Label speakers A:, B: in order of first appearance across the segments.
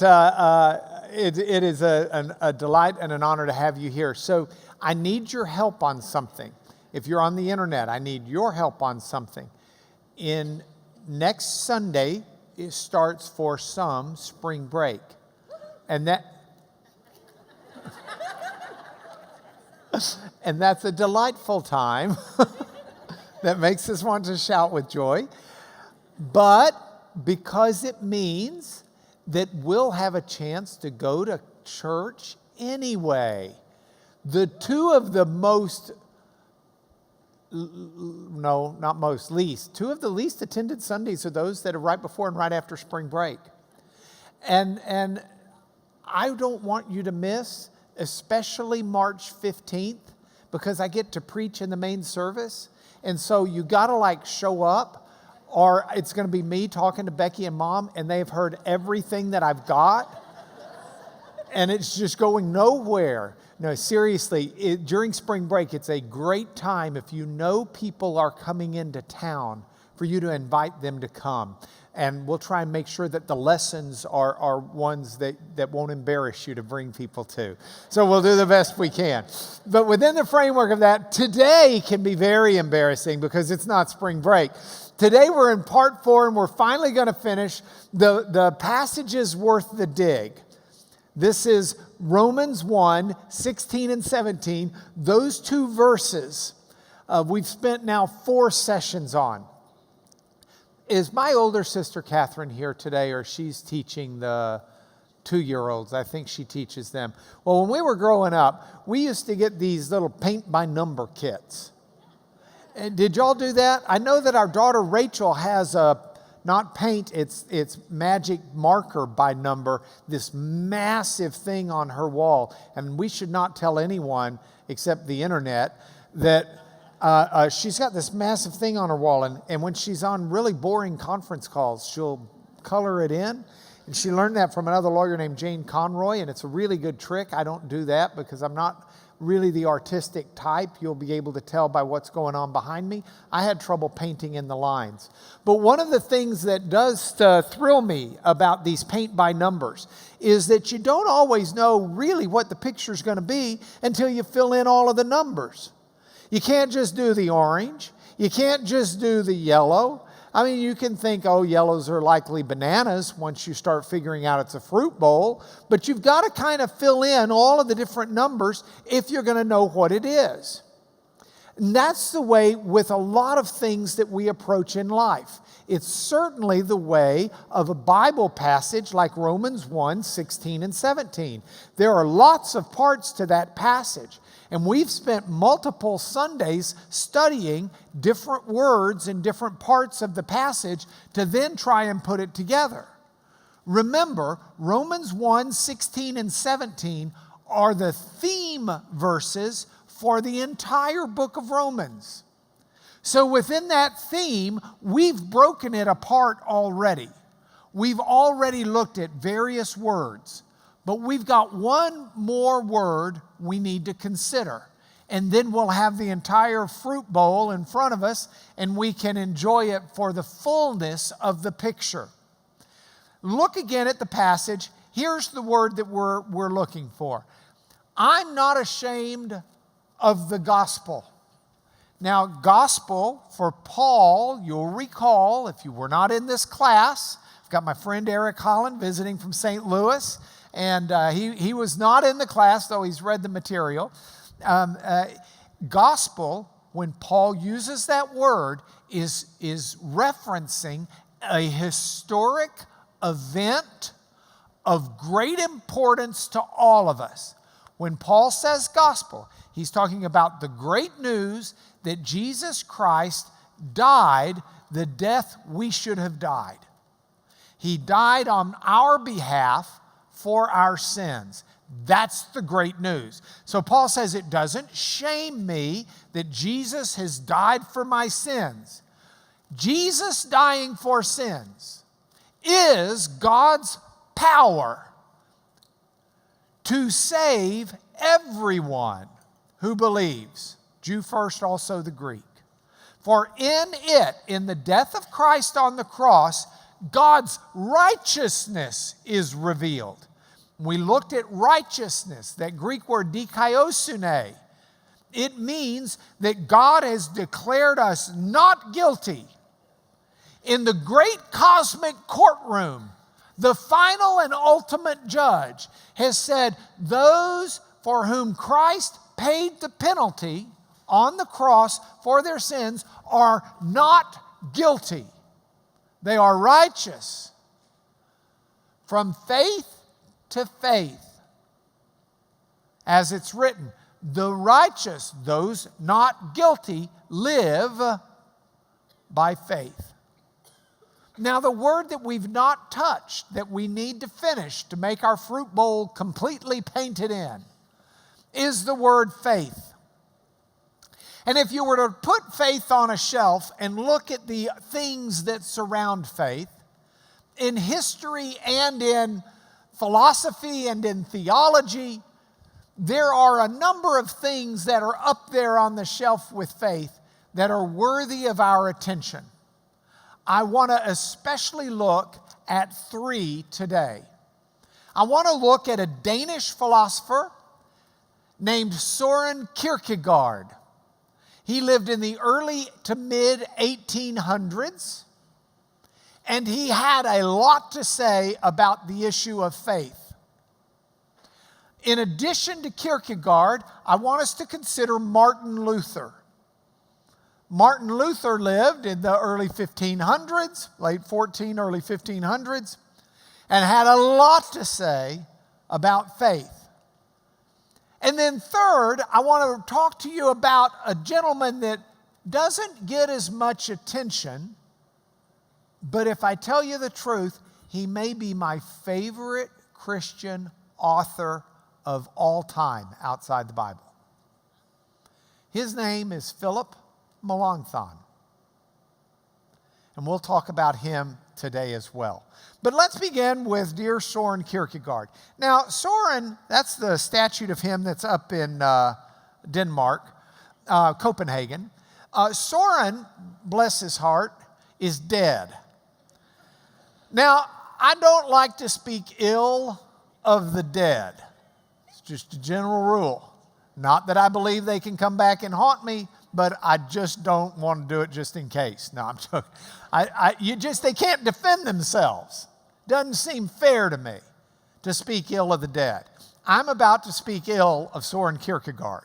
A: it is a delight and an honor to have you here. So I need your help on something. If you're on the internet, I need your help on something. In next Sunday, it starts for some spring break. And that's a delightful time that makes us want to shout with joy. But because it means that we'll have a chance to go to church anyway. The two of the two of the least attended Sundays are those that are right before and right after spring break. And I don't want you to miss, especially March 15th, because I get to preach in the main service. And so you got to show up, or it's going to be me talking to Becky and Mom, and they've heard everything that I've got, and it's just going nowhere. No, seriously, during spring break, it's a great time if you know people are coming into town for you to invite them to come. And we'll try and make sure that the lessons are ones that won't embarrass you to bring people to. So we'll do the best we can. But within the framework of that, today can be very embarrassing because it's not spring break. Today we're in part 4 and we're finally going to finish the passages worth the dig. This is Romans 1, 16 and 17. Those two verses we've spent now 4 sessions on. Is my older sister Catherine here today, or she's teaching the 2-year-olds? I think she teaches them. Well, when we were growing up, we used to get these little paint by number kits. And did y'all do that? I know that our daughter Rachel has not paint, it's magic marker by number, this massive thing on her wall. And we should not tell anyone except the internet that she's got this massive thing on her wall, and when she's on really boring conference calls, she'll color it in. And she learned that from another lawyer named Jane Conroy, and it's a really good trick. I don't do that because I'm not really the artistic type. You'll be able to tell by what's going on behind me. I had trouble painting in the lines. But one of the things that does thrill me about these paint by numbers is that you don't always know really what the picture's going to be until you fill in all of the numbers. You can't just do the orange. You can't just do the yellow. I mean, you can think, oh, yellows are likely bananas once you start figuring out it's a fruit bowl. But you've got to kind of fill in all of the different numbers if you're going to know what it is. And that's the way with a lot of things that we approach in life. It's certainly the way of a Bible passage like Romans 1, 16 and 17. There are lots of parts to that passage. And we've spent multiple Sundays studying different words in different parts of the passage to then try and put it together. Remember, Romans 1, 16 and 17 are the theme verses for the entire book of Romans. So within that theme, we've broken it apart already. We've already looked at various words. But we've got one more word we need to consider. And then we'll have the entire fruit bowl in front of us, and we can enjoy it for the fullness of the picture. Look again at the passage. Here's the word that we're looking for. I'm not ashamed of the gospel. Now, gospel for Paul, you'll recall, if you were not in this class, I've got my friend Eric Holland visiting from St. Louis. And he was not in the class, though he's read the material. Gospel, when Paul uses that word, is referencing a historic event of great importance to all of us. When Paul says gospel, he's talking about the great news that Jesus Christ died the death we should have died. He died on our behalf for our sins. That's the great news. So Paul says it doesn't shame me that Jesus has died for my sins. Jesus dying for sins is God's power to save everyone who believes, Jew first, also the Greek. For in it, in the death of Christ on the cross, God's righteousness is revealed. We looked at righteousness, that Greek word dikaiosune. It means that God has declared us not guilty. In the great cosmic courtroom, the final and ultimate judge has said, those for whom Christ paid the penalty on the cross for their sins are not guilty. They are righteous. From faith to faith. As it's written, the righteous, those not guilty, live by faith. Now, the word that we've not touched, that we need to finish to make our fruit bowl completely painted in, is the word faith. And if you were to put faith on a shelf and look at the things that surround faith, in history and in philosophy and in theology, there are a number of things that are up there on the shelf with faith that are worthy of our attention. I want to especially look at 3 today. I want to look at a Danish philosopher named Søren Kierkegaard. He lived in the early to mid 1800s, and he had a lot to say about the issue of faith. In addition to Kierkegaard, I want us to consider Martin Luther. Martin Luther lived in the early 1500s, late 14, early 1500s, and had a lot to say about faith. And then third, I want to talk to you about a gentleman that doesn't get as much attention, but if I tell you the truth, he may be my favorite Christian author of all time outside the Bible. His name is Philip Melanchthon. And we'll talk about him today as well. But let's begin with dear Søren Kierkegaard. Now, Søren, that's the statue of him that's up in Denmark, Copenhagen. Søren, bless his heart, is dead. Now, I don't like to speak ill of the dead. It's just a general rule. Not that I believe they can come back and haunt me, but I just don't want to do it just in case. No, I'm joking. They can't defend themselves. Doesn't seem fair to me to speak ill of the dead. I'm about to speak ill of Søren Kierkegaard.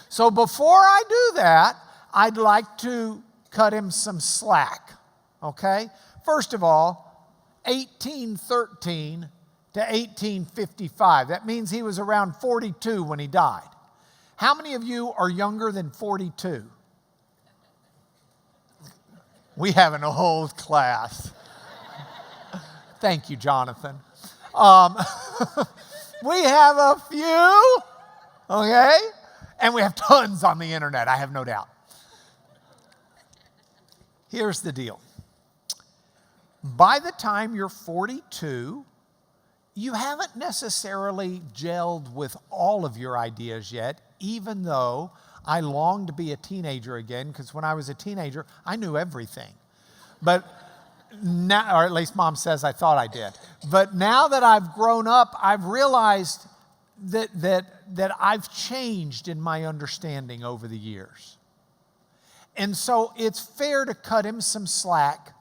A: So before I do that, I'd like to cut him some slack, okay? First of all, 1813 to 1855. That means he was around 42 when he died. How many of you are younger than 42? We have an old class. Thank you, Jonathan. We have a few, okay? And we have tons on the internet, I have no doubt. Here's the deal. By the time you're 42, you haven't necessarily gelled with all of your ideas yet, even though I long to be a teenager again, because when I was a teenager, I knew everything. But now, or at least Mom says I thought I did. But now that I've grown up, I've realized that I've changed in my understanding over the years. And so it's fair to cut him some slack,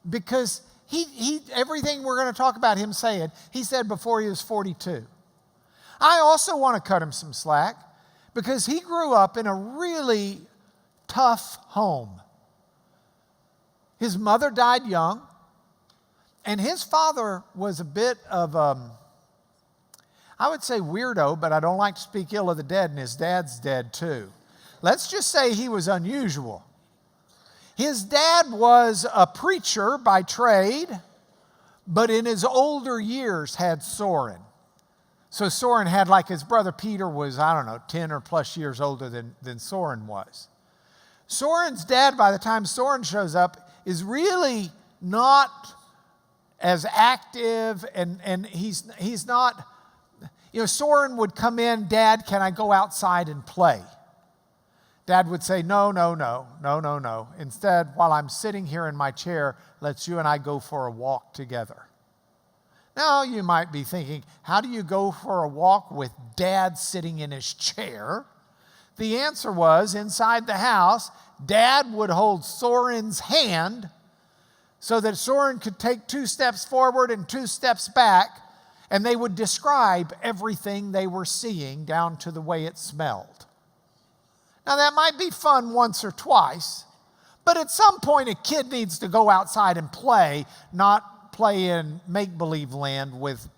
A: because he everything we're going to talk about him saying, he said before he was 42. I also want to cut him some slack because he grew up in a really tough home. His mother died young, and his father was a bit of, I would say weirdo, but I don't like to speak ill of the dead, and his dad's dead too. Let's just say he was unusual. His dad was a preacher by trade, but in his older years had Søren. So Søren had, like his brother Peter was, 10 or plus years older than Søren was. Søren's dad, by the time Søren shows up, is really not as active, and he's not, Søren would come in, Dad, can I go outside and play? Dad would say, no, no, no, no, no, no. Instead, while I'm sitting here in my chair, let's you and I go for a walk together. Now, you might be thinking, how do you go for a walk with Dad sitting in his chair? The answer was, inside the house, Dad would hold Soren's hand so that Soren could take 2 steps forward and 2 steps back, and they would describe everything they were seeing down to the way it smelled. Now, that might be fun once or twice, but at some point a kid needs to go outside and play, not play in make-believe land with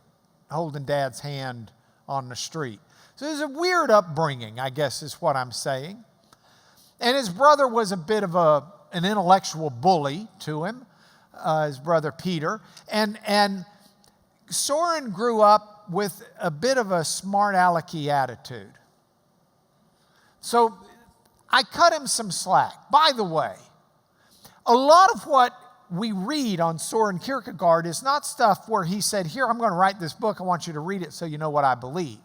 A: holding Dad's hand on the street. So it was a weird upbringing, I guess is what I'm saying. And his brother was a bit of an intellectual bully to him, his brother Peter. And Soren grew up with a bit of a smart alecky attitude. So I cut him some slack. By the way, a lot of what we read on Soren Kierkegaard is not stuff where he said, here, I'm going to write this book. I want you to read it so you know what I believe.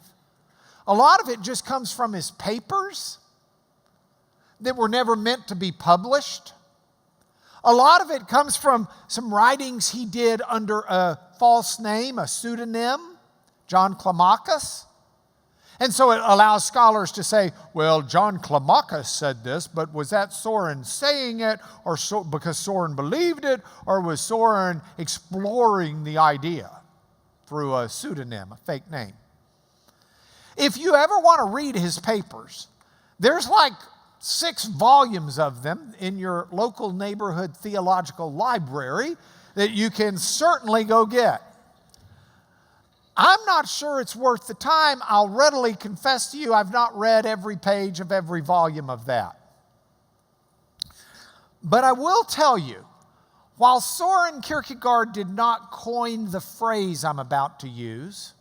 A: A lot of it just comes from his papers that were never meant to be published. A lot of it comes from some writings he did under a false name, a pseudonym, John Climacus. And so it allows scholars to say, well, John Climacus said this, but was that Soren saying it or because Soren believed it, or was Soren exploring the idea through a pseudonym, a fake name? If you ever want to read his papers, there's like 6 volumes of them in your local neighborhood theological library that you can certainly go get. I'm not sure it's worth the time. I'll readily confess to you, I've not read every page of every volume of that. But I will tell you, while Soren Kierkegaard did not coin the phrase I'm about to use,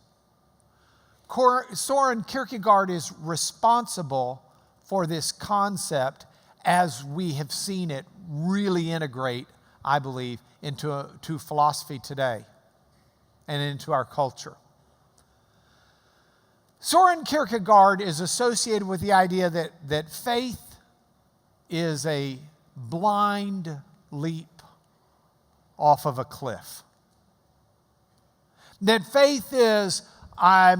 A: Soren Kierkegaard is responsible for this concept as we have seen it really integrate, I believe, into philosophy today and into our culture. Soren Kierkegaard is associated with the idea that faith is a blind leap off of a cliff. That faith is, I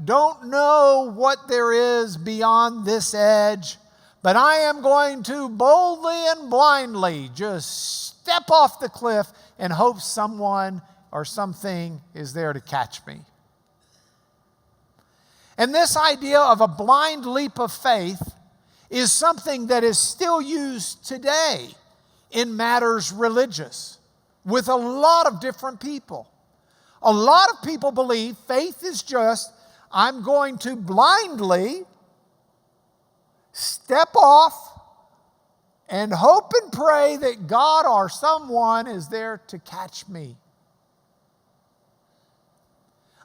A: don't know what there is beyond this edge, but I am going to boldly and blindly just step off the cliff and hope someone or something is there to catch me. And this idea of a blind leap of faith is something that is still used today in matters religious with a lot of different people. A lot of people believe faith is just, I'm going to blindly step off and hope and pray that God or someone is there to catch me.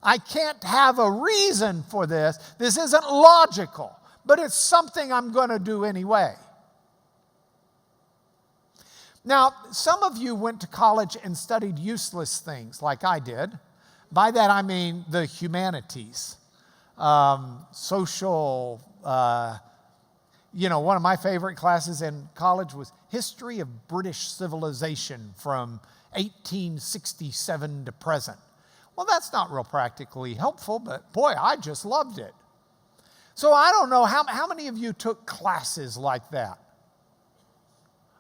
A: I can't have a reason for this. This isn't logical, but it's something I'm going to do anyway. Now, some of you went to college and studied useless things like I did. By that I mean the humanities, social, one of my favorite classes in college was History of British Civilization from 1867 to present. Well, that's not real practically helpful, but boy, I just loved it. So I don't know, how many of you took classes like that?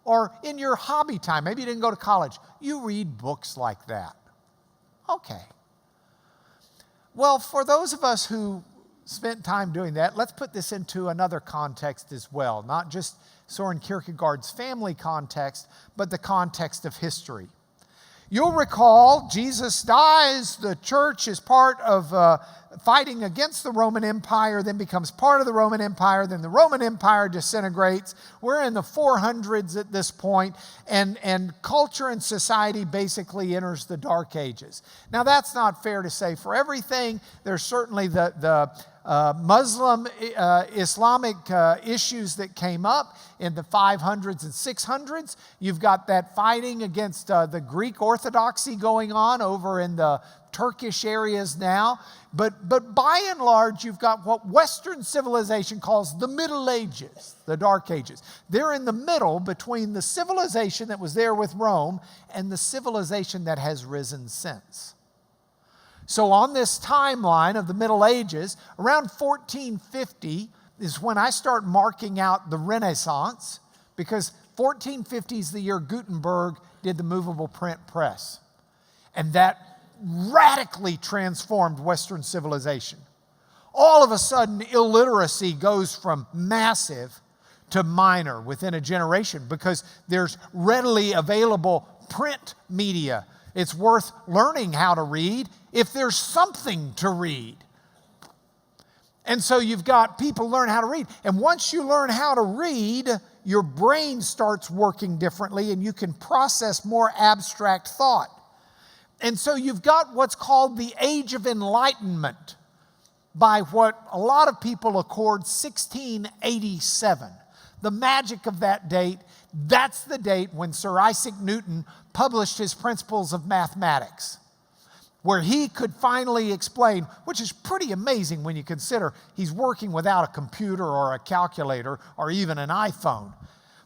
A: Or in your hobby time, maybe you didn't go to college, you read books like that. Okay. Well, for those of us who spent time doing that, let's put this into another context as well, not just Soren Kierkegaard's family context, but the context of history. You'll recall Jesus dies, the church is part of fighting against the Roman Empire, then becomes part of the Roman Empire, then the Roman Empire disintegrates. We're in the 400s at this point, and culture and society basically enters the Dark Ages. Now, that's not fair to say for everything. There's certainly the Muslim Islamic issues that came up in the 500s and 600s. You've got that fighting against the Greek Orthodoxy going on over in the Turkish areas now. But by and large, you've got what Western civilization calls the Middle Ages, the Dark Ages. They're in the middle between the civilization that was there with Rome and the civilization that has risen since. So on this timeline of the Middle Ages, around 1450 is when I start marking out the Renaissance, because 1450 is the year Gutenberg did the movable print press. And that radically transformed Western civilization. All of a sudden, illiteracy goes from massive to minor within a generation because there's readily available print media. It's worth learning how to read if there's something to read. And so you've got people learn how to read. And once you learn how to read, your brain starts working differently and you can process more abstract thought. And so you've got what's called the Age of Enlightenment by what a lot of people accord 1687. The magic of that date, that's the date when Sir Isaac Newton published his Principles of Mathematics, where he could finally explain, which is pretty amazing when you consider he's working without a computer or a calculator or even an iPhone.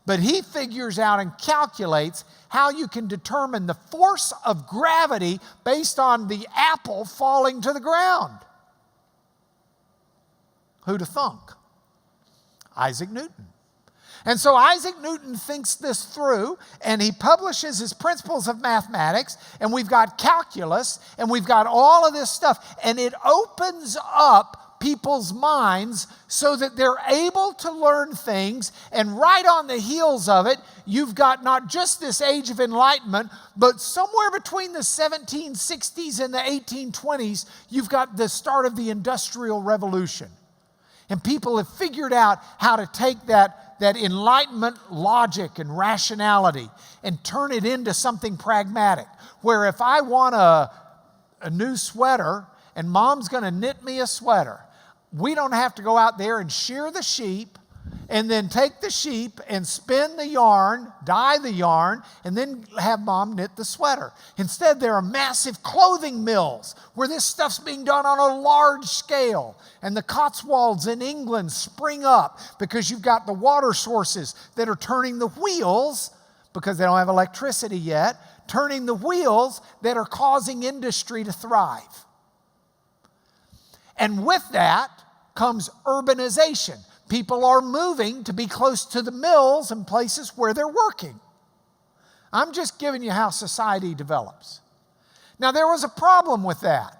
A: But he figures out and calculates how you can determine the force of gravity based on the apple falling to the ground. Who'd have thunk? Isaac Newton. And so Isaac Newton thinks this through, and he publishes his Principles of Mathematics, and we've got calculus, and we've got all of this stuff, and it opens up people's minds so that they're able to learn things. And right on the heels of it, you've got not just this Age of Enlightenment, but somewhere between the 1760s and the 1820s, you've got the start of the Industrial Revolution. And people have figured out how to take that Enlightenment logic and rationality and turn it into something pragmatic. Where if I want a new sweater and Mom's going to knit me a sweater, we don't have to go out there and shear the sheep and then take the sheep and spin the yarn, dye the yarn, and then have Mom knit the sweater. Instead, there are massive clothing mills where this stuff's being done on a large scale. And the Cotswolds in England spring up because you've got the water sources that are turning the wheels, because they don't have electricity yet, turning the wheels that are causing industry to thrive. And with that comes urbanization. People are moving to be close to the mills and places where they're working. I'm just giving you how society develops. Now, there was a problem with that.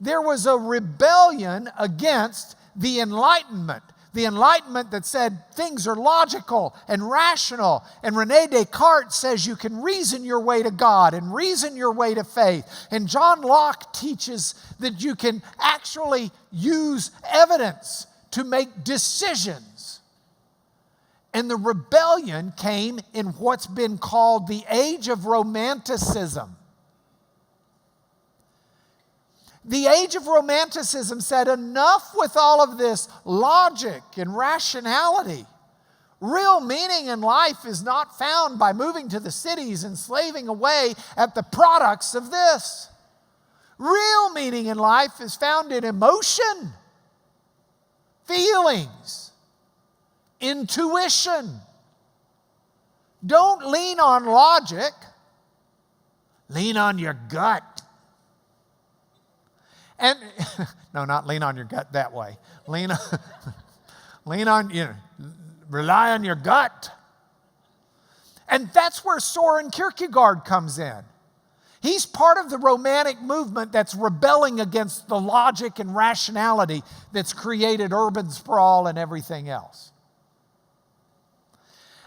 A: There was a rebellion against the Enlightenment. The Enlightenment that said things are logical and rational. And René Descartes says you can reason your way to God and reason your way to faith. And John Locke teaches that you can actually use evidence to make decisions. And the rebellion came in what's been called the Age of Romanticism. The Age of Romanticism said, enough with all of this logic and rationality. Real meaning in life is not found by moving to the cities and slaving away at the products of this. Real meaning in life is found in emotion, feelings, intuition. Don't lean on logic. Lean on your gut. And no, not lean on your gut that way. Lean on, rely on your gut. And that's where Soren Kierkegaard comes in. He's part of the Romantic movement that's rebelling against the logic and rationality that's created urban sprawl and everything else.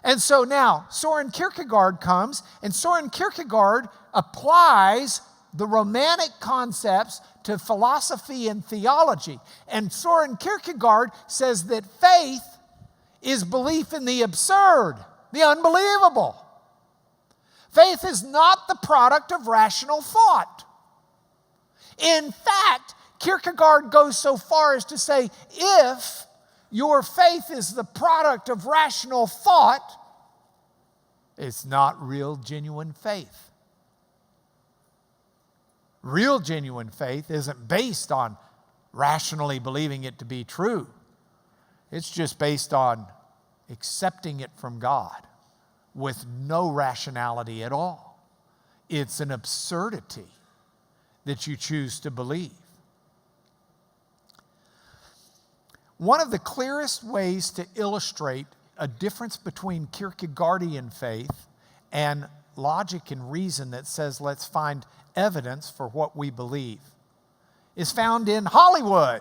A: And so now Soren Kierkegaard comes, and Soren Kierkegaard applies the Romantic concepts to philosophy and theology. And Soren Kierkegaard says that faith is belief in the absurd, the unbelievable. Faith is not the product of rational thought. In fact, Kierkegaard goes so far as to say, if your faith is the product of rational thought, it's not real, genuine faith. Real, genuine faith isn't based on rationally believing it to be true. It's just based on accepting it from God with no rationality at all. It's an absurdity that you choose to believe. One of the clearest ways to illustrate a difference between Kierkegaardian faith and logic and reason that says let's find evidence for what we believe is found in Hollywood.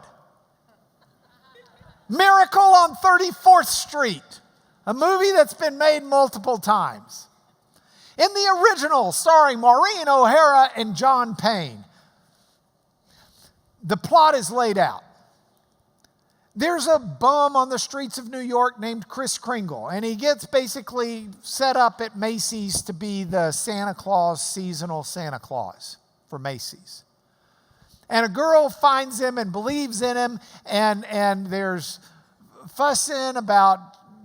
A: Miracle on 34th Street, a movie that's been made multiple times. In the original, starring Maureen O'Hara and John Payne, the plot is laid out. There's a bum on the streets of New York named Kris Kringle, and he gets basically set up at Macy's to be the Santa Claus, seasonal Santa Claus for Macy's. And a girl finds him and believes in him, and there's fussing about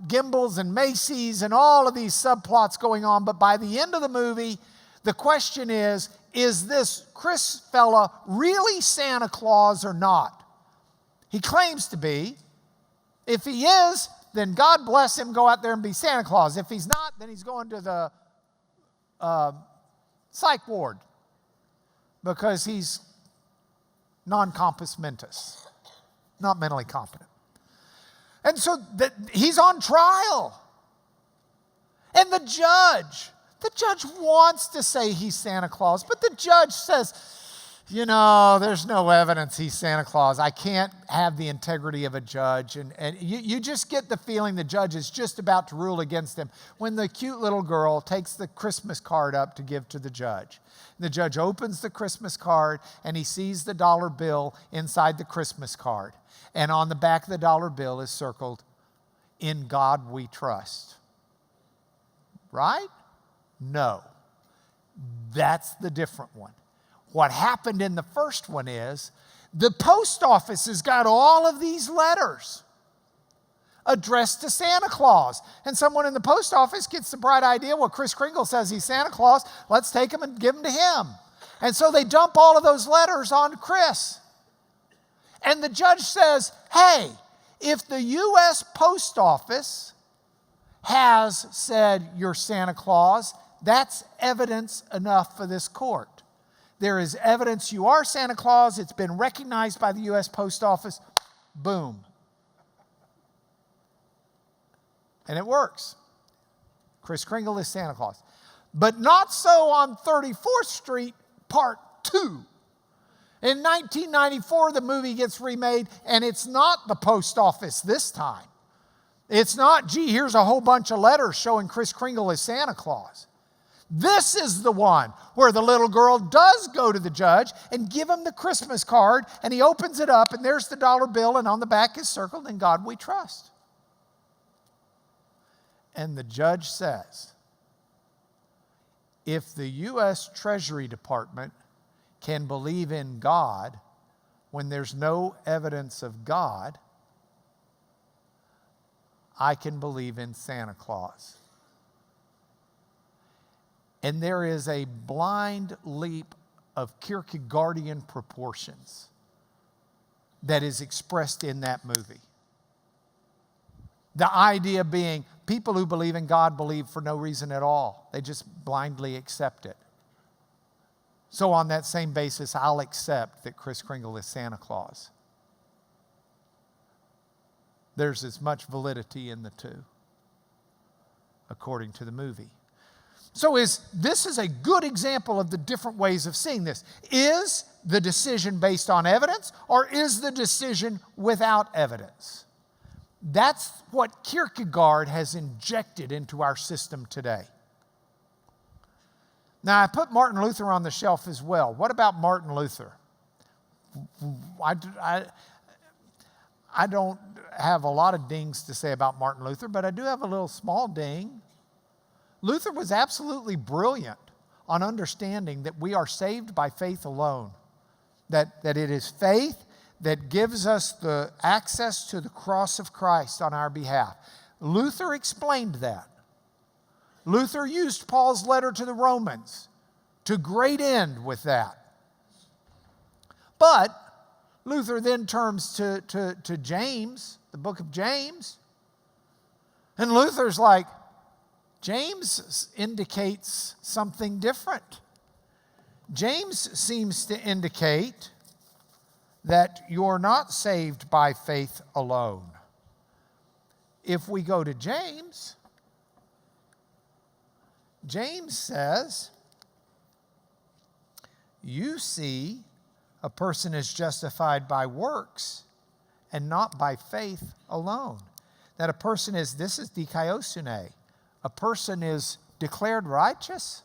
A: Gimbels and Macy's and all of these subplots going on. But by the end of the movie, the question is this Kris fella really Santa Claus or not? He claims to be. If he is, then God bless him, go out there and be Santa Claus. If he's not, then he's going to the psych ward because he's non-compos mentis, not mentally competent. And so he's on trial. And the judge wants to say he's Santa Claus, but the judge says, there's no evidence he's Santa Claus. I can't have the integrity of a judge. And you just get the feeling the judge is just about to rule against him when the cute little girl takes the Christmas card up to give to the judge. The judge opens the Christmas card and he sees the dollar bill inside the Christmas card. And on the back of the dollar bill is circled, "In God We Trust." Right? No. That's the different one. What happened in the first one is the post office has got all of these letters addressed to Santa Claus. And someone in the post office gets the bright idea, well, Kris Kringle says he's Santa Claus. Let's take him and give him to him. And so they dump all of those letters on Kris. And the judge says, hey, if the U.S. Post Office has said you're Santa Claus, that's evidence enough for this court. There is evidence you are Santa Claus. It's been recognized by the U.S. Post Office. Boom. And it works. Kris Kringle is Santa Claus. But not so on 34th Street, Part 2. In 1994, the movie gets remade, and it's not the post office this time. It's not, here's a whole bunch of letters showing Kris Kringle as Santa Claus. This is the one where the little girl does go to the judge and give him the Christmas card, and he opens it up, and there's the dollar bill, and on the back is circled, "In God We Trust." And the judge says, if the U.S. Treasury Department can believe in God when there's no evidence of God, I can believe in Santa Claus. And there is a blind leap of Kierkegaardian proportions that is expressed in that movie. The idea being people who believe in God believe for no reason at all. They just blindly accept it. So on that same basis, I'll accept that Kris Kringle is Santa Claus. There's as much validity in the two, according to the movie. So this is a good example of the different ways of seeing this. Is the decision based on evidence, or is the decision without evidence? That's what Kierkegaard has injected into our system today. Now, I put Martin Luther on the shelf as well. What about Martin Luther? I don't have a lot of dings to say about Martin Luther, but I do have a little small ding. Luther was absolutely brilliant on understanding that we are saved by faith alone. That it is faith that gives us the access to the cross of Christ on our behalf. Luther explained that. Luther used Paul's letter to the Romans to great end with that. But Luther then turns to James, the book of James. And Luther's like, James indicates something different. James seems to indicate that you're not saved by faith alone. If we go to James, James says, you see a person is justified by works and not by faith alone. That a person is, this is dikaiosune, a person is declared righteous.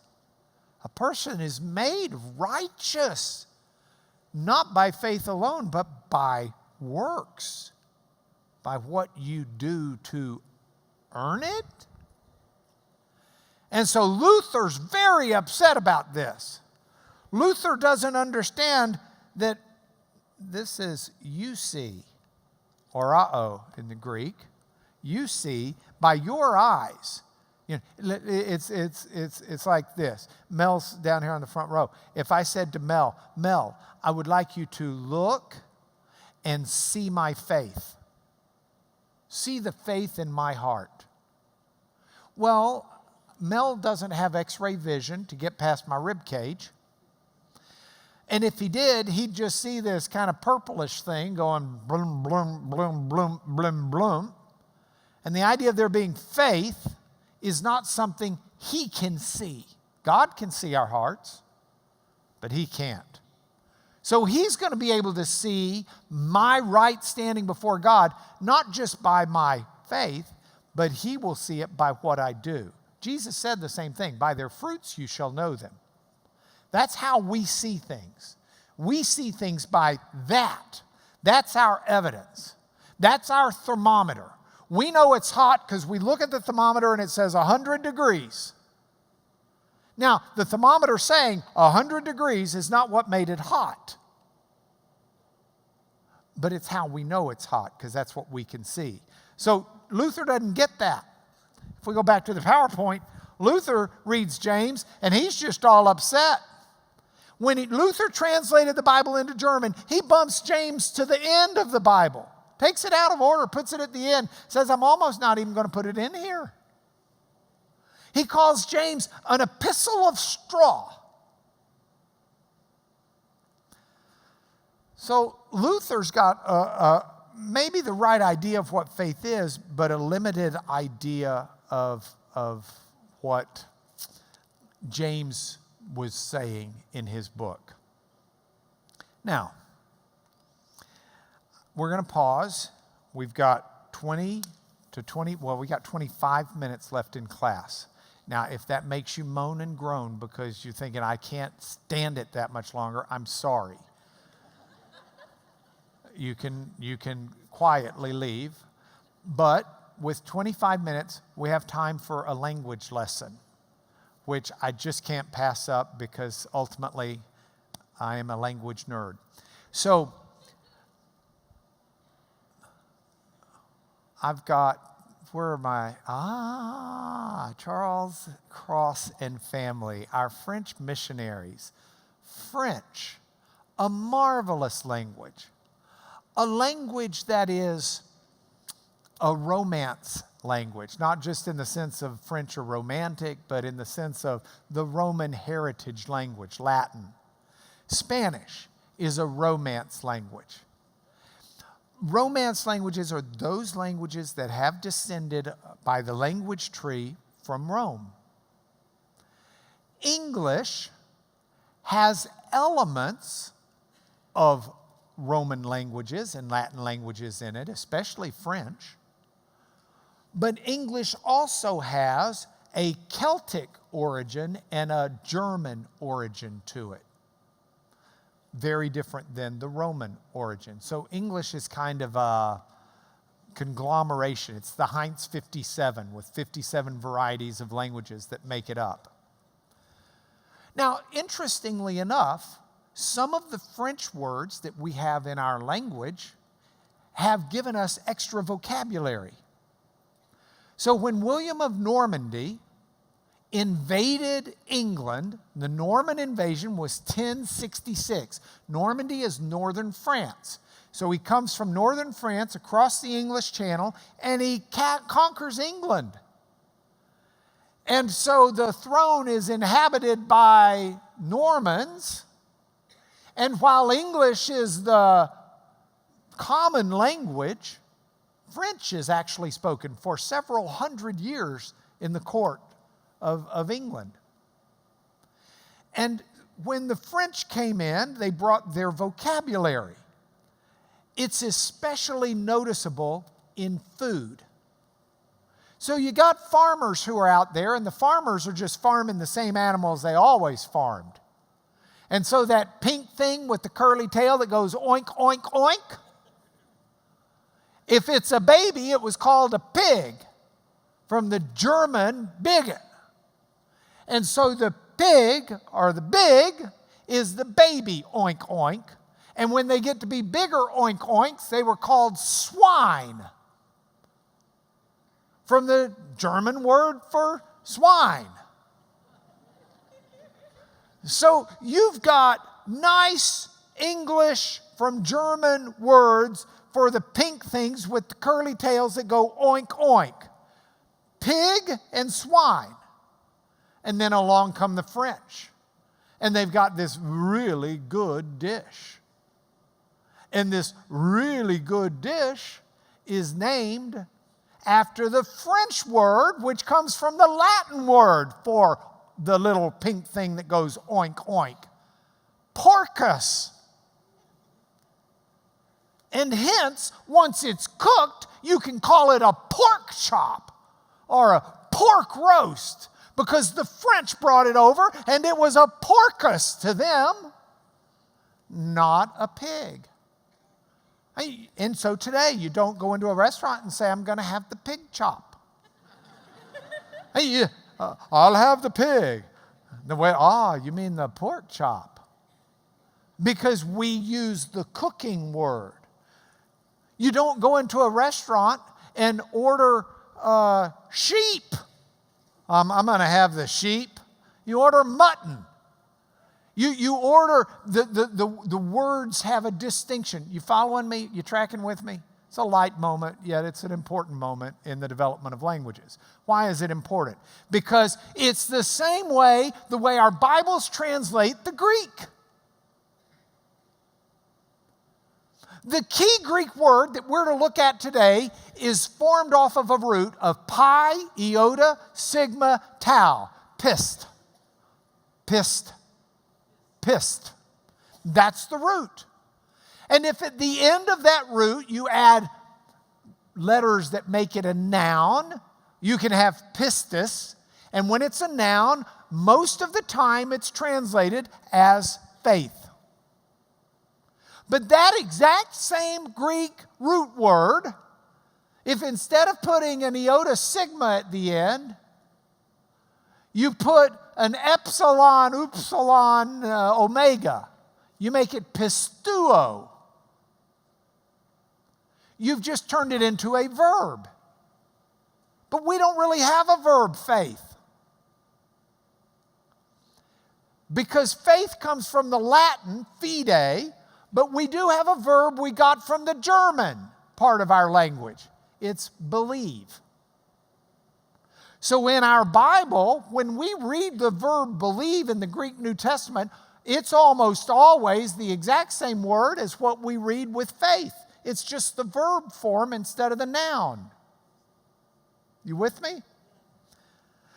A: A person is made righteous, not by faith alone, but by works, by what you do to earn it. And so Luther's very upset about this. Luther doesn't understand that this is eusi, orao in the Greek. You see by your eyes. You know, it's like this. Mel's down here on the front row. If I said to Mel, I would like you to look and see my faith. See the faith in my heart. Well, Mel doesn't have x-ray vision to get past my rib cage. And if he did, he'd just see this kind of purplish thing going blum, blum, blum, blum, blum, blum. And the idea of there being faith is not something he can see. God can see our hearts, but he can't. So he's going to be able to see my right standing before God, not just by my faith, but he will see it by what I do. Jesus said the same thing. By their fruits you shall know them. That's how we see things. We see things by that. That's our evidence. That's our thermometer. We know it's hot because we look at the thermometer and it says 100 degrees. Now, the thermometer saying 100 degrees is not what made it hot. But it's how we know it's hot because that's what we can see. So Luther doesn't get that. If we go back to the PowerPoint, Luther reads James and he's just all upset. When Luther translated the Bible into German, he bumps James to the end of the Bible. Takes it out of order, puts it at the end, says, I'm almost not even going to put it in here. He calls James an epistle of straw. So Luther's got maybe the right idea of what faith is, but a limited idea of what James was saying in his book. Now, we're going to pause. We've got 25 minutes left in class. Now, if that makes you moan and groan because you're thinking, I can't stand it that much longer, I'm sorry. You can quietly leave. But with 25 minutes, we have time for a language lesson, which I just can't pass up because ultimately I am a language nerd. So I've got, where am I? Charles Cross and family, our French missionaries. French, a marvelous language. A language that is a romance language, not just in the sense of French or romantic, but in the sense of the Roman heritage language, Latin. Spanish is a romance language. Romance languages are those languages that have descended by the language tree from Rome. English has elements of Roman languages and Latin languages in it, especially French. But English also has a Celtic origin and a German origin to it. Very different than the Roman origin. So English is kind of a conglomeration. It's the Heinz 57 with 57 varieties of languages that make it up. Now, interestingly enough, some of the French words that we have in our language have given us extra vocabulary. So when William of Normandy invaded England, the Norman invasion was 1066. Normandy is northern France. So he comes from northern France across the English Channel, and he conquers England. And so the throne is inhabited by Normans. And while English is the common language, French is actually spoken for several hundred years in the court of England. And when the French came in, they brought their vocabulary. It's especially noticeable in food. So you got farmers who are out there, and the farmers are just farming the same animals they always farmed. And so that pink thing with the curly tail that goes oink, oink, oink, if it's a baby, it was called a pig, from the German bigot. And so the pig, or the big, is the baby oink, oink. And when they get to be bigger oink, oinks, they were called swine, from the German word for swine. So you've got nice English from German words for the pink things with the curly tails that go oink, oink. Pig and swine. And then along come the French. And they've got this really good dish. And this really good dish is named after the French word, which comes from the Latin word for the little pink thing that goes oink, oink. Porcus. And hence, once it's cooked, you can call it a pork chop or a pork roast, because the French brought it over and it was a porcus to them, not a pig. And so today, you don't go into a restaurant and say, I'm going to have the pig chop. I'll have the pig. You mean the pork chop. Because we use the cooking word. You don't go into a restaurant and order sheep. I'm going to have the sheep. You order mutton. You order, the words have a distinction. You following me? You tracking with me? It's a light moment, yet it's an important moment in the development of languages. Why is it important? Because it's the same way, the way our Bibles translate the Greek. The key Greek word that we're to look at today is formed off of a root of pi, iota, sigma, tau. Pist. Pist. Pist. That's the root. And if at the end of that root you add letters that make it a noun, you can have pistis. And when it's a noun, most of the time it's translated as faith. But that exact same Greek root word, if instead of putting an iota sigma at the end, you put an epsilon, upsilon, omega, you make it pistuo. You've just turned it into a verb. But we don't really have a verb, faith. Because faith comes from the Latin, fide, but we do have a verb we got from the German part of our language. It's believe. So in our Bible, when we read the verb believe in the Greek New Testament, it's almost always the exact same word as what we read with faith. It's just the verb form instead of the noun. You with me?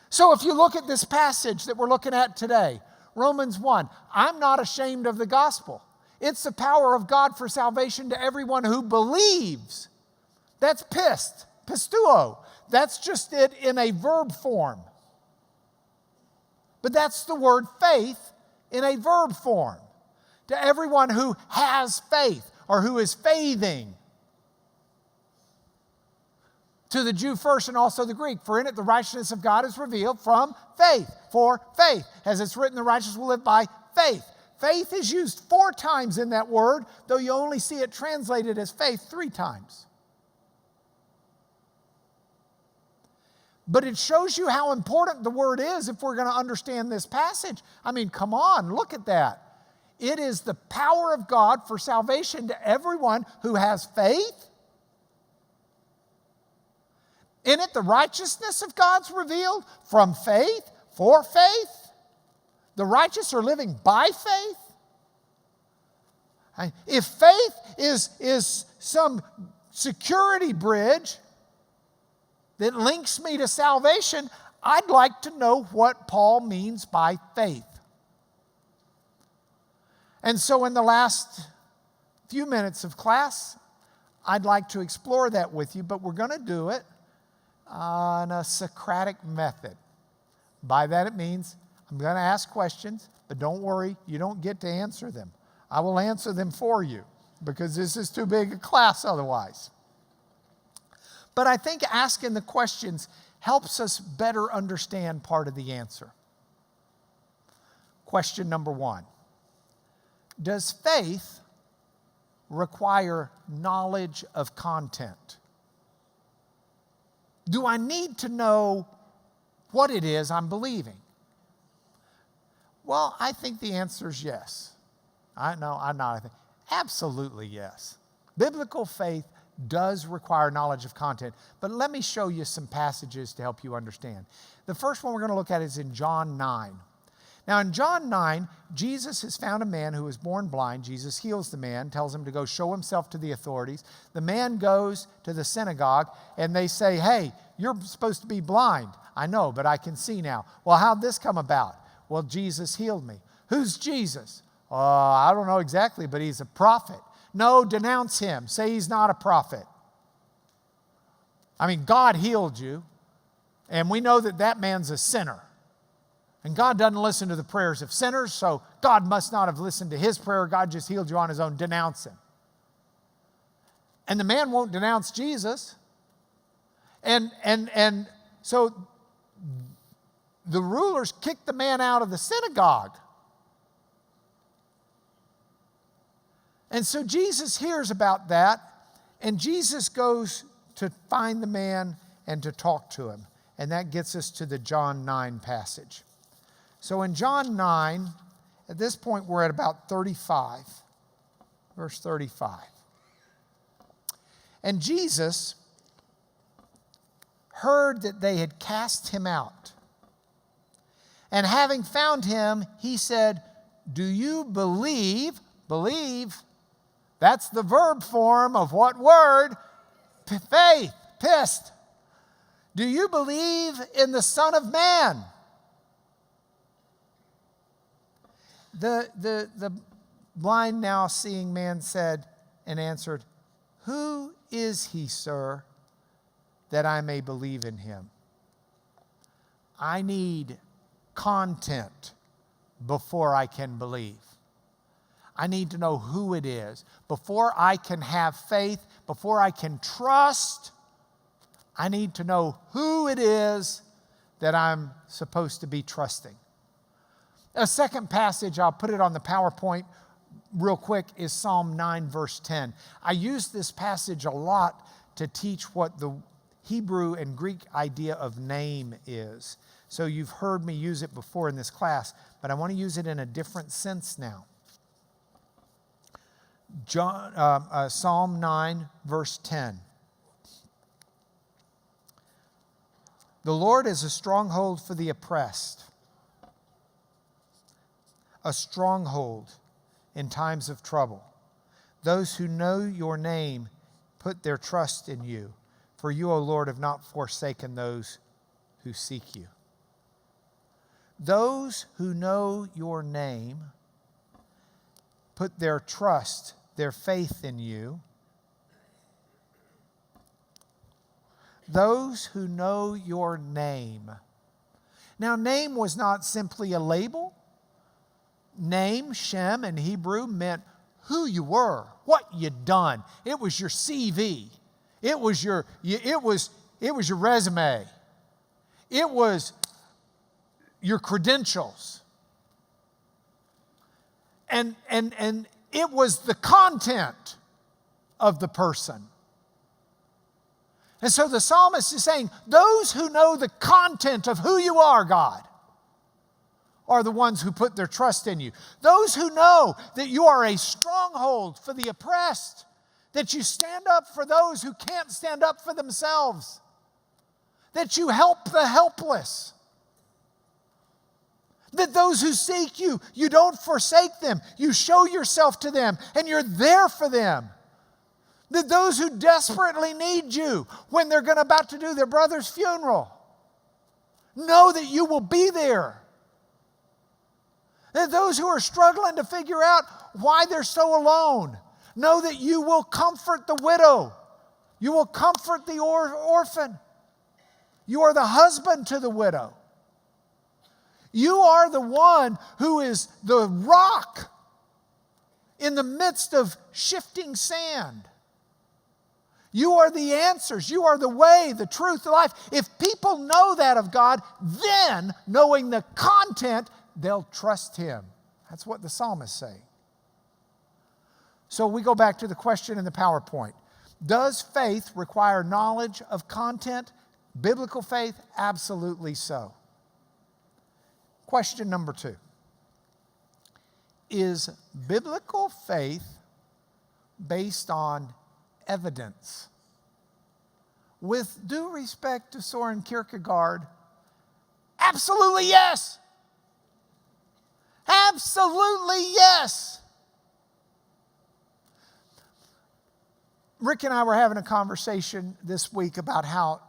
A: So if you look at this passage that we're looking at today, Romans 1, I'm not ashamed of the gospel. It's the power of God for salvation to everyone who believes. That's pistuo. That's just it in a verb form. But that's the word faith in a verb form. To everyone who has faith or who is faithing. To the Jew first and also the Greek. For in it the righteousness of God is revealed from faith. For faith. As it's written, the righteous will live by faith. Faith is used 4 times in that word, though you only see it translated as faith 3 times. But it shows you how important the word is if we're going to understand this passage. I mean, come on, look at that. It is the power of God for salvation to everyone who has faith. In it, the righteousness of God's revealed from faith, for faith. The righteous are living by faith. If faith is some security bridge that links me to salvation, I'd like to know what Paul means by faith. And so in the last few minutes of class, I'd like to explore that with you, but we're going to do it on a Socratic method. By that it means I'm going to ask questions, but don't worry, you don't get to answer them. I will answer them for you because this is too big a class otherwise. But I think asking the questions helps us better understand part of the answer. Question number 1. Does faith require knowledge of content? Do I need to know what it is I'm believing? Well, I think the answer is yes. I think absolutely yes. Biblical faith does require knowledge of content. But let me show you some passages to help you understand. The first one we're going to look at is in John 9. Now in John 9, Jesus has found a man who was born blind. Jesus heals the man, tells him to go show himself to the authorities. The man goes to the synagogue and they say, hey, you're supposed to be blind. I know, but I can see now. Well, how'd this come about? Well, Jesus healed me. Who's Jesus? I don't know exactly, but he's a prophet. No, denounce him. Say he's not a prophet. I mean, God healed you, and we know that that man's a sinner. And God doesn't listen to the prayers of sinners, so God must not have listened to his prayer. God just healed you on his own. Denounce him. And the man won't denounce Jesus. And so the rulers kicked the man out of the synagogue. And so Jesus hears about that, and Jesus goes to find the man and to talk to him. And that gets us to the John 9 passage. So in John 9, at this point we're at about 35, verse 35. And Jesus heard that they had cast him out. And having found him, he said, do you believe? Believe. That's the verb form of what word? Faith. Pissed. Do you believe in the Son of Man? The blind now seeing man said and answered, who is he, sir, that I may believe in him? I need content before I can believe. I need to know who it is. Before I can have faith, before I can trust, I need to know who it is that I'm supposed to be trusting. A second passage, I'll put it on the PowerPoint real quick, is Psalm 9, verse 10. I use this passage a lot to teach what the Hebrew and Greek idea of name is. So you've heard me use it before in this class, but I want to use it in a different sense now. Psalm 9, verse 10. The Lord is a stronghold for the oppressed, a stronghold in times of trouble. Those who know your name put their trust in you, for you, O Lord, have not forsaken those who seek you. Those who know your name put their trust, their faith in you. Those who know your name. Now, name was not simply a label. Name, Shem in Hebrew, meant who you were, what you'd done. It was your CV. It was your resume. It was your credentials. And it was the content of the person. And so the psalmist is saying, those who know the content of who you are, God, are the ones who put their trust in you. Those who know that you are a stronghold for the oppressed, that you stand up for those who can't stand up for themselves, that you help the helpless, that those who seek you, you don't forsake them. You show yourself to them and you're there for them. That those who desperately need you when they're about to do their brother's funeral, know that you will be there. That those who are struggling to figure out why they're so alone, know that you will comfort the widow. You will comfort the orphan. You are the husband to the widow. You are the one who is the rock in the midst of shifting sand. You are the answers. You are the way, the truth, the life. If people know that of God, then knowing the content, they'll trust Him. That's what the psalmist is saying. So we go back to the question in the PowerPoint. Does faith require knowledge of content? Biblical faith? Absolutely so. Question number 2. Is biblical faith based on evidence? With due respect to Soren Kierkegaard, absolutely yes. Absolutely yes. Rick and I were having a conversation this week about how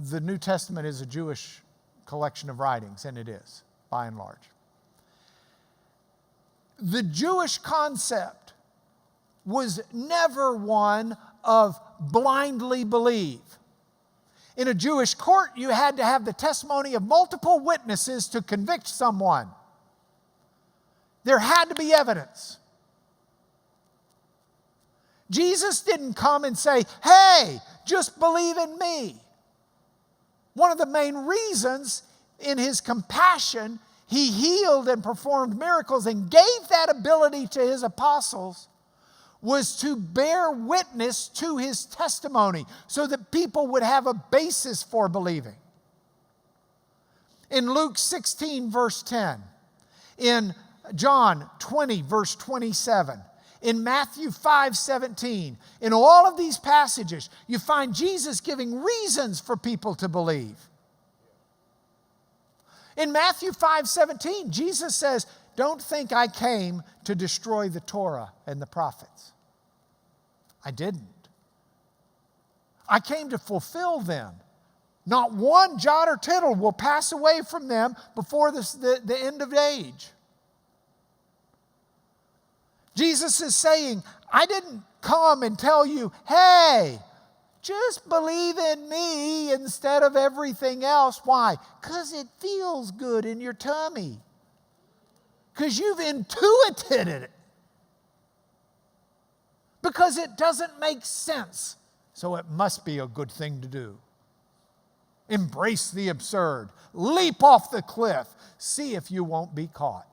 A: the New Testament is a Jewish collection of writings, and it is, by and large. The Jewish concept was never one of blindly believe. In a Jewish court, you had to have the testimony of multiple witnesses to convict someone. There had to be evidence. Jesus didn't come and say, hey, just believe in me. One of the main reasons in His compassion, He healed and performed miracles and gave that ability to His apostles was to bear witness to His testimony so that people would have a basis for believing. In Luke 16, verse 10, in John 20, verse 27, in Matthew 5:17, in all of these passages, you find Jesus giving reasons for people to believe. In Matthew 5:17, Jesus says, don't think I came to destroy the Torah and the prophets. I didn't. I came to fulfill them. Not one jot or tittle will pass away from them before the end of age. Jesus is saying, I didn't come and tell you, hey, just believe in me instead of everything else. Why? Because it feels good in your tummy. Because you've intuited it. Because it doesn't make sense. So it must be a good thing to do. Embrace the absurd. Leap off the cliff. See if you won't be caught.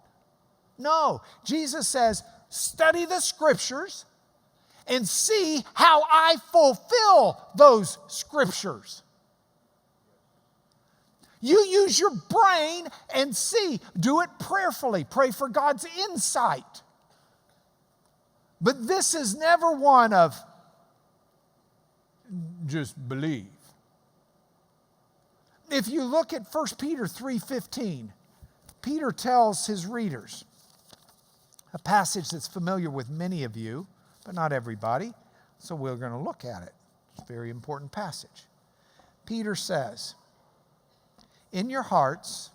A: No, Jesus says, study the Scriptures and see how I fulfill those Scriptures. You use your brain and see. Do it prayerfully. Pray for God's insight. But this is never one of just believe. If you look at 1 Peter 3:15, Peter tells his readers, a passage that's familiar with many of you, but not everybody, so we're going to look at it. It's a very important passage. Peter says, in your hearts,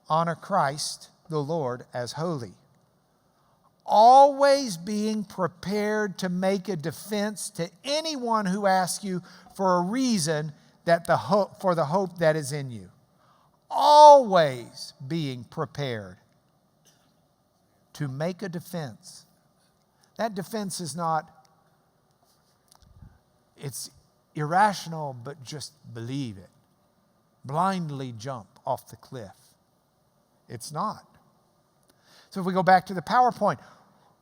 A: honor Christ the Lord as holy, always being prepared to make a defense to anyone who asks you for a reason for the hope that is in you. Always being prepared to make a defense. That defense is not, it's irrational, but just believe it. Blindly jump off the cliff. It's not. So if we go back to the PowerPoint,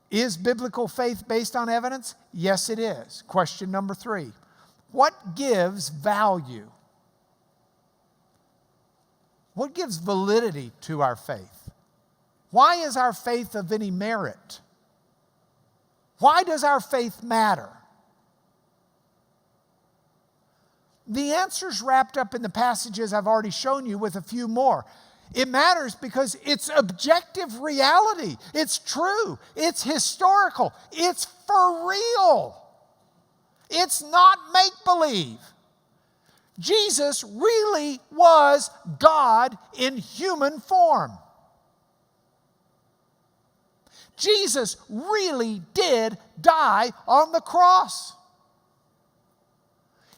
A: is biblical faith based on evidence? Yes, it is. Question number 3. What gives value? What gives validity to our faith? Why is our faith of any merit? Why does our faith matter? The answer's wrapped up in the passages I've already shown you with a few more. It matters because it's objective reality. It's true. It's historical. It's for real. It's not make-believe. Jesus really was God in human form. Jesus really did die on the cross.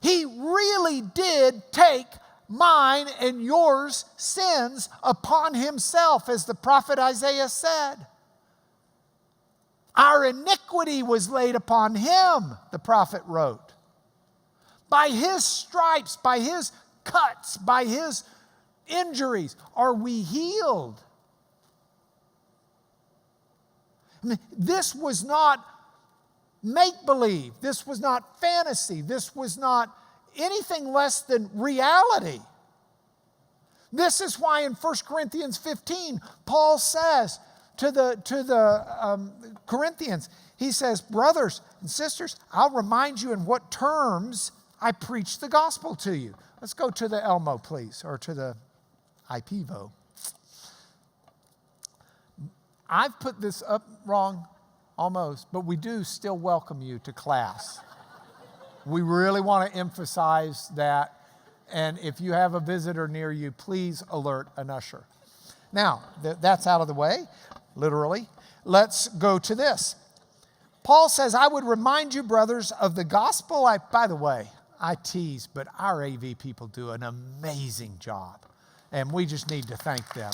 A: He really did take mine and yours sins upon himself, as the prophet Isaiah said. Our iniquity was laid upon him, the prophet wrote. By his stripes, by his cuts, by his injuries, are we healed. I mean, this was not make-believe. This was not fantasy. This was not anything less than reality. This is why in 1 Corinthians 15, Paul says to the Corinthians, he says, brothers and sisters, I'll remind you in what terms I preach the gospel to you. Let's go to the Elmo, please, or to the IPVO. I've put this up wrong almost, but we do still welcome you to class. We really want to emphasize that. And if you have a visitor near you, please alert an usher. Now, that's out of the way, literally. Let's go to this. Paul says, I would remind you, brothers, of the gospel. By the way, I tease, but our AV people do an amazing job. And we just need to thank them.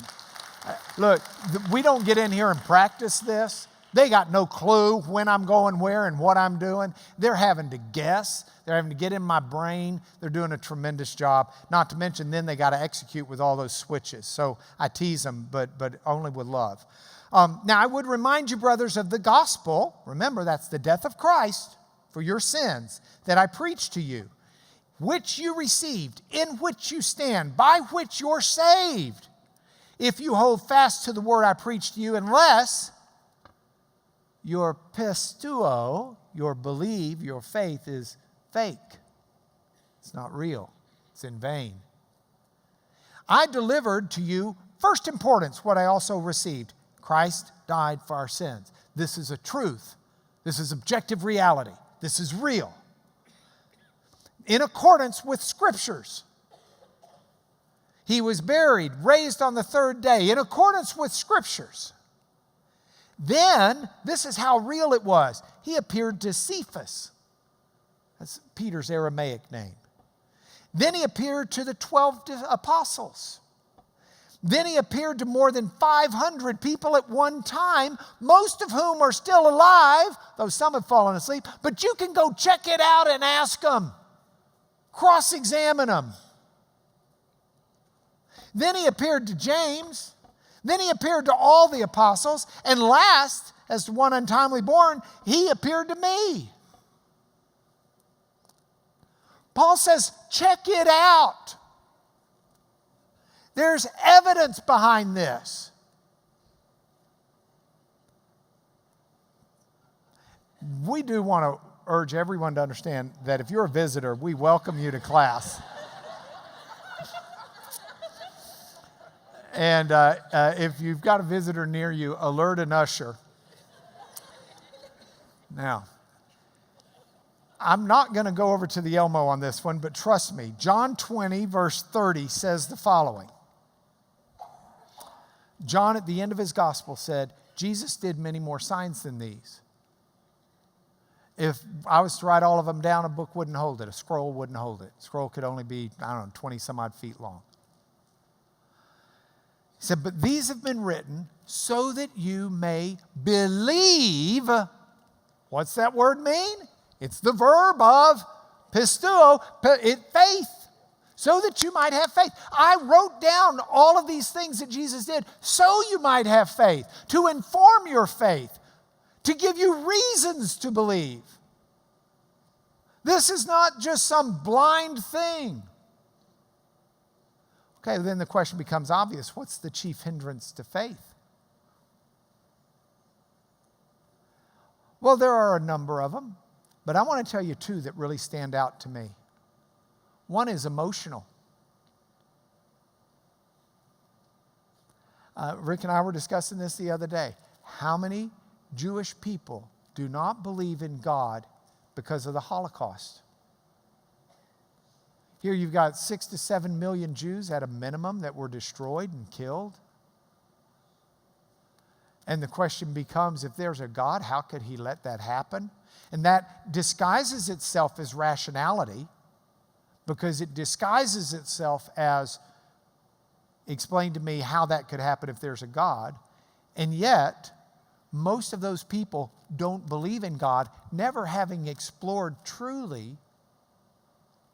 A: Look, we don't get in here and practice this. They got no clue when I'm going where and what I'm doing. They're having to guess. They're having to get in my brain. They're doing a tremendous job. Not to mention then they got to execute with all those switches. So I tease them, but only with love. Now I would remind you, brothers, of the gospel. Remember, that's the death of Christ for your sins that I preached to you, which you received, in which you stand, by which you're saved, if you hold fast to the word I preached to you, unless your pistuo, your believe, your faith is fake. It's not real. It's in vain. I delivered to you, first importance, what I also received. Christ died for our sins. This is a truth. This is objective reality. This is real. In accordance with Scriptures. He was buried, raised on the third day, in accordance with Scriptures. Then, this is how real it was. He appeared to Cephas. That's Peter's Aramaic name. Then he appeared to the 12 apostles. Then he appeared to more than 500 people at one time, most of whom are still alive, though some have fallen asleep. But you can go check it out and ask them. Cross-examine them. Then he appeared to James. Then he appeared to all the apostles. And last, as to one untimely born, he appeared to me. Paul says, check it out. There's evidence behind this. We do want to urge everyone to understand that if you're a visitor, we welcome you to class. And if you've got a visitor near you, alert an usher. Now, I'm not going to go over to the Elmo on this one, but trust me, John 20, verse 30 says the following. John, at the end of his gospel, said, Jesus did many more signs than these. If I was to write all of them down, a book wouldn't hold it. A scroll wouldn't hold it. A scroll could only be, 20 some odd feet long. He said, but these have been written so that you may believe. What's that word mean? It's the verb of pistuo, faith. So that you might have faith. I wrote down all of these things that Jesus did so you might have faith, to inform your faith, to give you reasons to believe. This is not just some blind thing. Okay, then the question becomes obvious. What's the chief hindrance to faith? Well, there are a number of them, but I want to tell you two that really stand out to me. One is emotional. Rick and I were discussing this the other day. How many Jewish people do not believe in God because of the Holocaust? Here you've got 6 to 7 million Jews at a minimum that were destroyed and killed. And the question becomes, if there's a God, how could he let that happen? And that disguises itself as rationality, because it disguises itself as, explain to me how that could happen if there's a God. And yet, most of those people don't believe in God, never having explored truly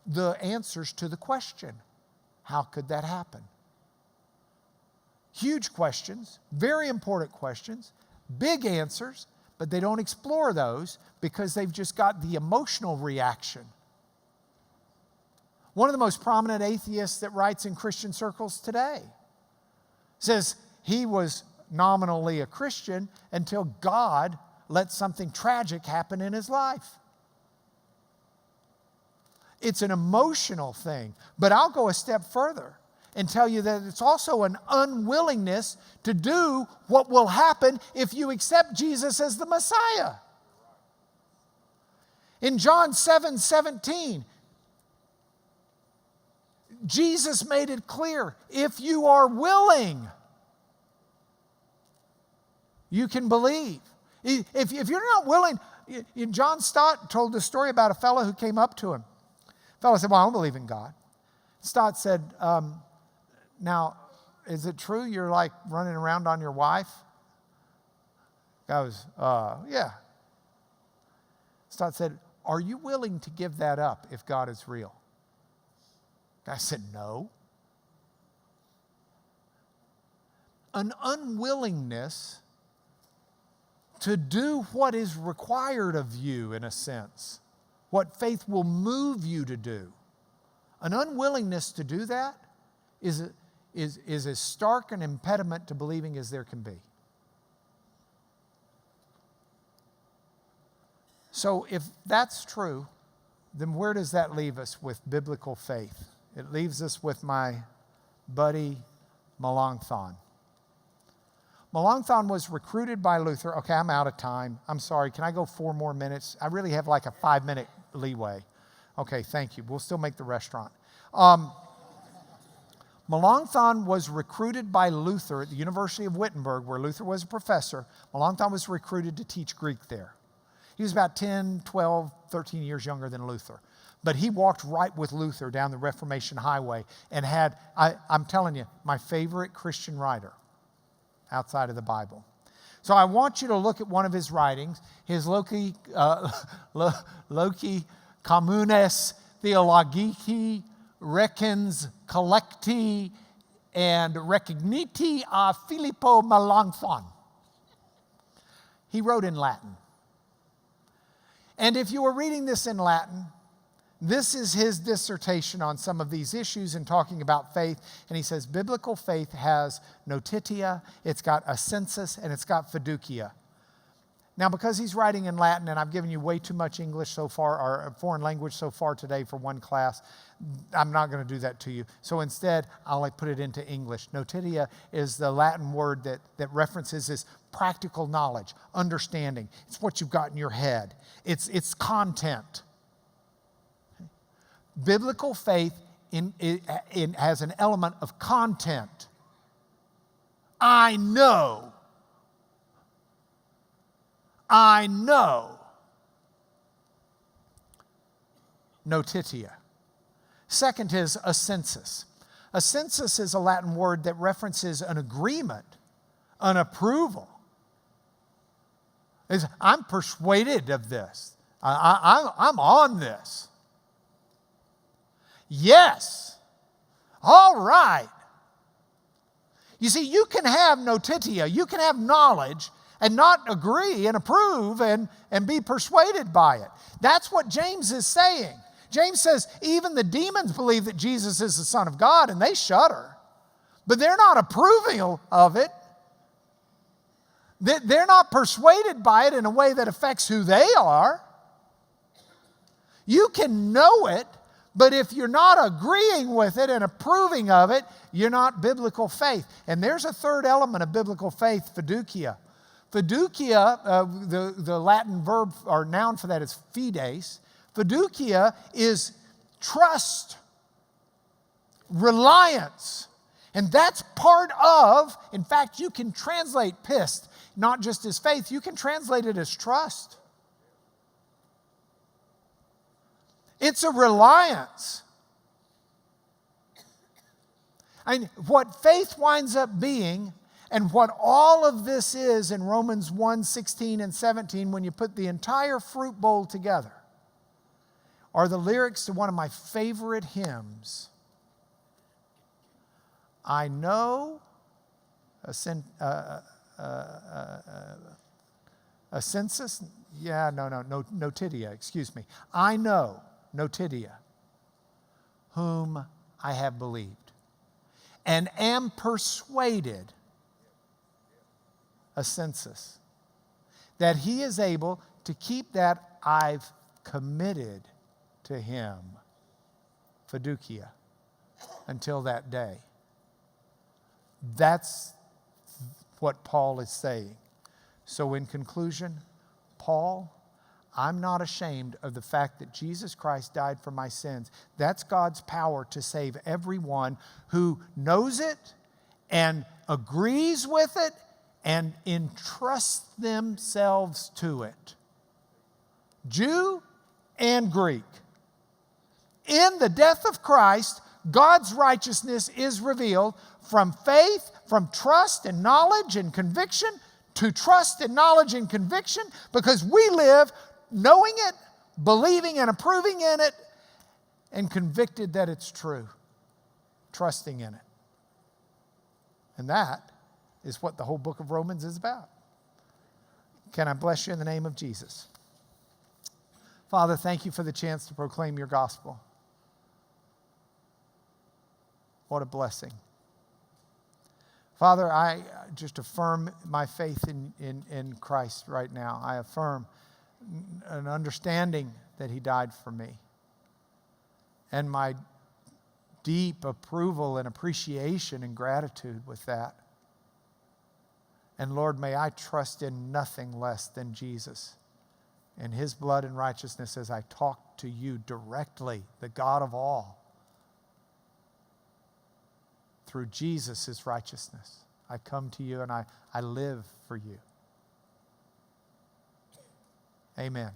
A: the answers to the question, how could that happen? Huge questions, very important questions, big answers, but they don't explore those because they've just got the emotional reaction. One of the most prominent atheists that writes in Christian circles today says he was nominally a Christian until God let something tragic happen in his life. It's an emotional thing, but I'll go a step further and tell you that it's also an unwillingness to do what will happen if you accept Jesus as the Messiah. In John 7:17, Jesus made it clear, if you are willing, you can believe. If you're not willing, John Stott told the story about a fellow who came up to him. The fellow said, well, I don't believe in God. Stott said, now, is it true you're like running around on your wife? Guy was, yeah. Stott said, are you willing to give that up if God is real? Guy said, no. An unwillingness to do what is required of you, in a sense, what faith will move you to do. An unwillingness to do that is as stark an impediment to believing as there can be. So if that's true, then where does that leave us with biblical faith? It leaves us with my buddy Melanchthon. Melanchthon was recruited by Luther. Okay, I'm out of time. I'm sorry. Can I go 4 more minutes? I really have like a 5-minute leeway. Okay, thank you. We'll still make the restaurant. Melanchthon was recruited by Luther at the University of Wittenberg, where Luther was a professor. Melanchthon was recruited to teach Greek there. He was about 10, 12, 13 years younger than Luther. But he walked right with Luther down the Reformation highway and had, I'm telling you, my favorite Christian writer outside of the Bible. So I want you to look at one of his writings, his Loci Communes Theologici Recens Collecti and Recogniti a Filippo Melanchthon. He wrote in Latin. And if you were reading this in Latin, this is his dissertation on some of these issues and talking about faith. And he says, biblical faith has notitia, it's got assensus, and it's got fiducia. Now, because he's writing in Latin, and I've given you way too much English so far, or foreign language so far today for one class, I'm not going to do that to you. So instead, I'll put it into English. Notitia is the Latin word that references this practical knowledge, understanding. It's what you've got in your head. It's content. Biblical faith has an element of content. I know. Notitia. Second is assensus. Assensus is a Latin word that references an agreement, an approval. I'm persuaded of this. I'm on this. Yes, All right. You see, you can have notitia, you can have knowledge and not agree and approve and be persuaded by it. That's what James is saying. James says even the demons believe that Jesus is the Son of God and they shudder. But they're not approving of it. They're not persuaded by it in a way that affects who they are. You can know it, but if you're not agreeing with it and approving of it, you're not biblical faith. And there's a third element of biblical faith, fiducia. Fiducia, the Latin verb or noun for that is fides. Fiducia is trust, reliance. And that's part of, in fact, you can translate pist, not just as faith, you can translate it as trust. It's a reliance. And what faith winds up being, and what all of this is in Romans 1:16 and 17, when you put the entire fruit bowl together, are the lyrics to one of my favorite hymns. I know a census, notitia, excuse me. I know, notitia, whom I have believed, and am persuaded, a census, that he is able to keep that I've committed to him, fiducia, until that day. That's what Paul is saying. So in conclusion, Paul, I'm not ashamed of the fact that Jesus Christ died for my sins. That's God's power to save everyone who knows it and agrees with it and entrusts themselves to it. Jew and Greek. In the death of Christ, God's righteousness is revealed from faith, from trust and knowledge and conviction to trust and knowledge and conviction, because we live knowing it, believing and approving in it, and convicted that it's true, trusting in it. And that is what the whole book of Romans is about. Can I bless you in the name of Jesus? Father, thank you for the chance to proclaim your gospel. What a blessing. Father, I just affirm my faith in Christ right now. I affirm an understanding that he died for me, and my deep approval and appreciation and gratitude with that. And Lord, may I trust in nothing less than Jesus and his blood and righteousness as I talk to you directly, the God of all. Through Jesus' righteousness, I come to you and I live for you. Amen.